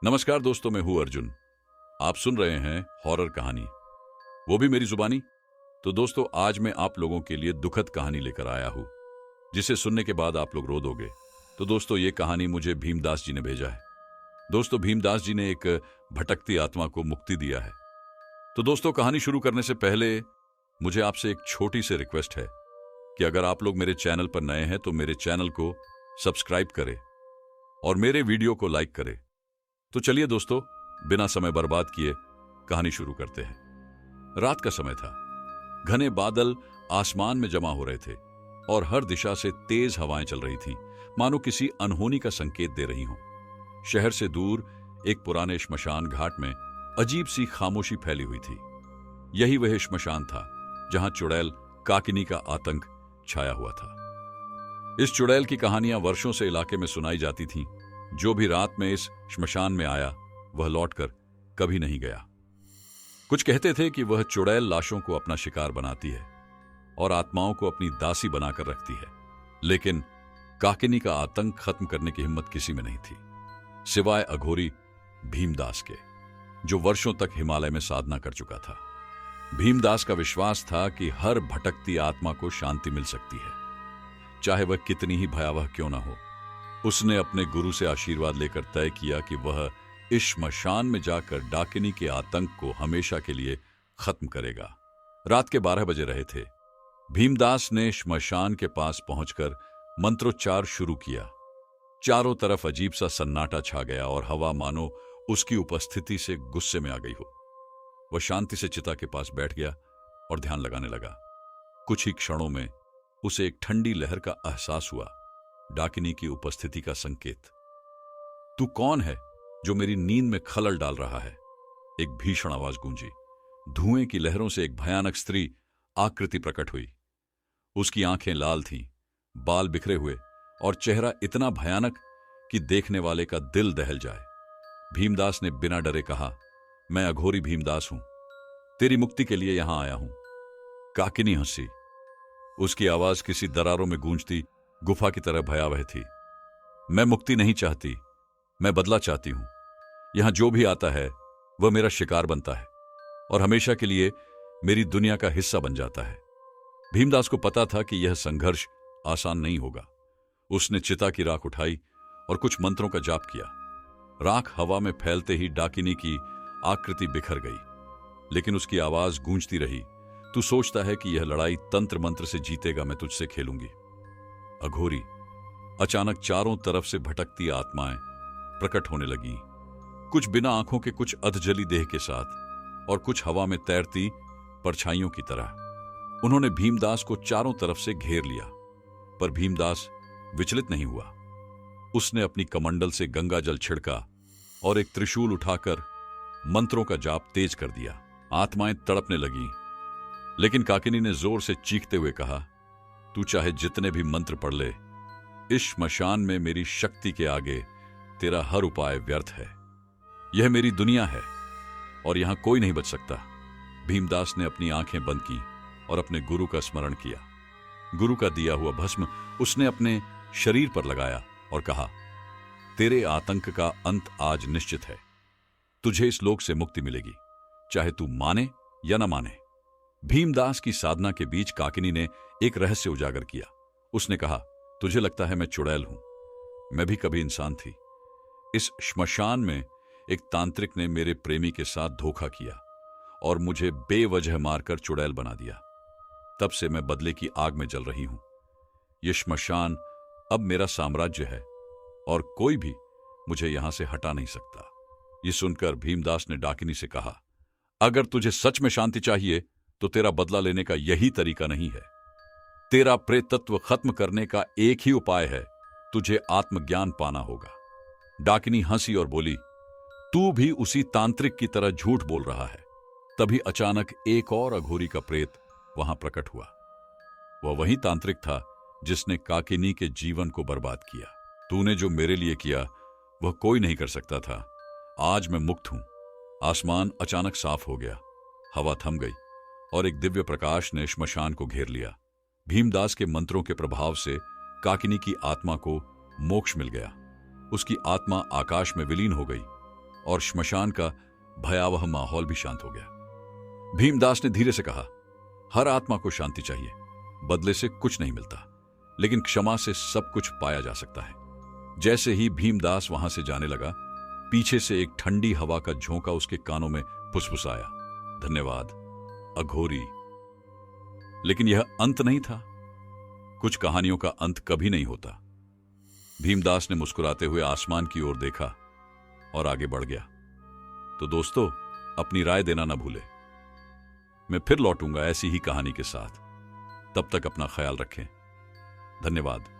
नमस्कार दोस्तों, मैं हूं अर्जुन। आप सुन रहे हैं हॉरर कहानी, वो भी मेरी जुबानी। तो दोस्तों, आज मैं आप लोगों के लिए दुखद कहानी लेकर आया हूं, जिसे सुनने के बाद आप लोग रो दोगे। तो दोस्तों, ये कहानी मुझे भीमदास जी ने भेजा है। दोस्तों, भीमदास जी ने एक भटकती आत्मा को मुक्ति दिया है। तो दोस्तों, कहानी शुरू करने से पहले मुझे आपसे एक छोटी सी रिक्वेस्ट है कि अगर आप लोग मेरे चैनल पर नए हैं तो मेरे चैनल को सब्सक्राइब करें और मेरे वीडियो को लाइक करें। तो चलिए दोस्तों, बिना समय बर्बाद किए कहानी शुरू करते हैं। रात का समय था। घने बादल आसमान में जमा हो रहे थे और हर दिशा से तेज हवाएं चल रही थीं, मानो किसी अनहोनी का संकेत दे रही हों। शहर से दूर एक पुराने श्मशान घाट में अजीब सी खामोशी फैली हुई थी। यही वह श्मशान था जहां चुड़ैल काकिनी का आतंक छाया हुआ था। इस चुड़ैल की कहानियां वर्षों से इलाके में सुनाई जाती थीं। जो भी रात में इस श्मशान में आया, वह लौटकर कभी नहीं गया। कुछ कहते थे कि वह चुड़ैल लाशों को अपना शिकार बनाती है और आत्माओं को अपनी दासी बनाकर रखती है। लेकिन काकिनी का आतंक खत्म करने की हिम्मत किसी में नहीं थी, सिवाय अघोरी भीमदास के, जो वर्षों तक हिमालय में साधना कर चुका था। भीमदास का विश्वास था कि हर भटकती आत्मा को शांति मिल सकती है, चाहे वह कितनी ही भयावह क्यों न हो। उसने अपने गुरु से आशीर्वाद लेकर तय किया कि वह इस श्मशान में जाकर डाकिनी के आतंक को हमेशा के लिए खत्म करेगा। रात के 12 बजे रहे थे। भीमदास ने श्मशान के पास पहुंचकर मंत्रोच्चार शुरू किया। चारों तरफ अजीब सा सन्नाटा छा गया और हवा मानो उसकी उपस्थिति से गुस्से में आ गई हो। वह शांति से चिता के पास बैठ गया और ध्यान लगाने लगा। कुछ ही क्षणों में उसे एक ठंडी लहर का एहसास हुआ, डाकिनी की उपस्थिति का संकेत। तू कौन है जो मेरी नींद में खलल डाल रहा है? एक भीषण आवाज गूंजी। धुएं की लहरों से एक भयानक स्त्री आकृति प्रकट हुई। उसकी आंखें लाल थीं, बाल बिखरे हुए और चेहरा इतना भयानक कि देखने वाले का दिल दहल जाए। भीमदास ने बिना डरे कहा, मैं अघोरी भीमदास हूं, तेरी मुक्ति के लिए यहां आया हूं। काकिनी हंसी। उसकी आवाज किसी दरारों में गूंजती गुफा की तरह भयावह थी। मैं मुक्ति नहीं चाहती, मैं बदला चाहती हूं। यहां जो भी आता है वह मेरा शिकार बनता है और हमेशा के लिए मेरी दुनिया का हिस्सा बन जाता है। भीमदास को पता था कि यह संघर्ष आसान नहीं होगा। उसने चिता की राख उठाई और कुछ मंत्रों का जाप किया। राख हवा में फैलते ही डाकिनी की आकृति बिखर गई, लेकिन उसकी आवाज गूंजती रही, तू सोचता है कि यह लड़ाई तंत्र मंत्र से जीतेगा, मैं तुझसे खेलूंगी। अघोरी। अचानक चारों तरफ से भटकती आत्माएं प्रकट होने लगीं, कुछ बिना आंखों के, कुछ अधजली देह के साथ और कुछ हवा में तैरती परछाइयों की तरह। उन्होंने भीमदास को चारों तरफ से घेर लिया, पर भीमदास विचलित नहीं हुआ। उसने अपनी कमंडल से गंगा जल छिड़का और एक त्रिशूल उठाकर मंत्रों का जाप तेज कर दिया। आत्माएं तड़पने लगीं, लेकिन काकिनी ने जोर से चीखते हुए कहा, तू चाहे जितने भी मंत्र पढ़ ले, इस श्मशान में मेरी शक्ति के आगे तेरा हर उपाय व्यर्थ है। यह मेरी दुनिया है और यहां कोई नहीं बच सकता। भीमदास ने अपनी आंखें बंद की और अपने गुरु का स्मरण किया। गुरु का दिया हुआ भस्म उसने अपने शरीर पर लगाया और कहा, तेरे आतंक का अंत आज निश्चित है। तुझे इस लोक से मुक्ति मिलेगी, चाहे तू माने या न माने। भीमदास की साधना के बीच काकिनी ने एक रहस्य उजागर किया। उसने कहा, तुझे लगता है मैं चुड़ैल हूं, मैं भी कभी इंसान थी। इस श्मशान में एक तांत्रिक ने मेरे प्रेमी के साथ धोखा किया और मुझे बेवजह मारकर चुड़ैल बना दिया। तब से मैं बदले की आग में जल रही हूं। यह श्मशान अब मेरा साम्राज्य है और कोई भी मुझे यहां से हटा नहीं सकता। यह सुनकर भीमदास ने डाकिनी से कहा, अगर तुझे सच में शांति चाहिए तो तेरा बदला लेने का यही तरीका नहीं है। तेरा प्रेतत्व खत्म करने का एक ही उपाय है, तुझे आत्मज्ञान पाना होगा। डाकिनी हंसी और बोली, तू भी उसी तांत्रिक की तरह झूठ बोल रहा है। तभी अचानक एक और अघोरी का प्रेत वहां प्रकट हुआ। वह वही तांत्रिक था जिसने काकिनी के जीवन को बर्बाद किया। तूने जो मेरे लिए किया वह कोई नहीं कर सकता था। आज मैं मुक्त हूं। आसमान अचानक साफ हो गया, हवा थम गई और एक दिव्य प्रकाश ने श्मशान को घेर लिया। भीमदास के मंत्रों के प्रभाव से काकिनी की आत्मा को मोक्ष मिल गया। उसकी आत्मा आकाश में विलीन हो गई और श्मशान का भयावह माहौल भी शांत हो गया। भीमदास ने धीरे से कहा, हर आत्मा को शांति चाहिए, बदले से कुछ नहीं मिलता, लेकिन क्षमा से सब कुछ पाया जा सकता है। जैसे ही भीमदास वहां से जाने लगा, पीछे से एक ठंडी हवा का झोंका उसके कानों में फुसफुसाया, धन्यवाद अघोरी। लेकिन यह अंत नहीं था। कुछ कहानियों का अंत कभी नहीं होता। भीमदास ने मुस्कुराते हुए आसमान की ओर देखा और आगे बढ़ गया। तो दोस्तों, अपनी राय देना ना भूले। मैं फिर लौटूंगा ऐसी ही कहानी के साथ। तब तक अपना ख्याल रखें। धन्यवाद।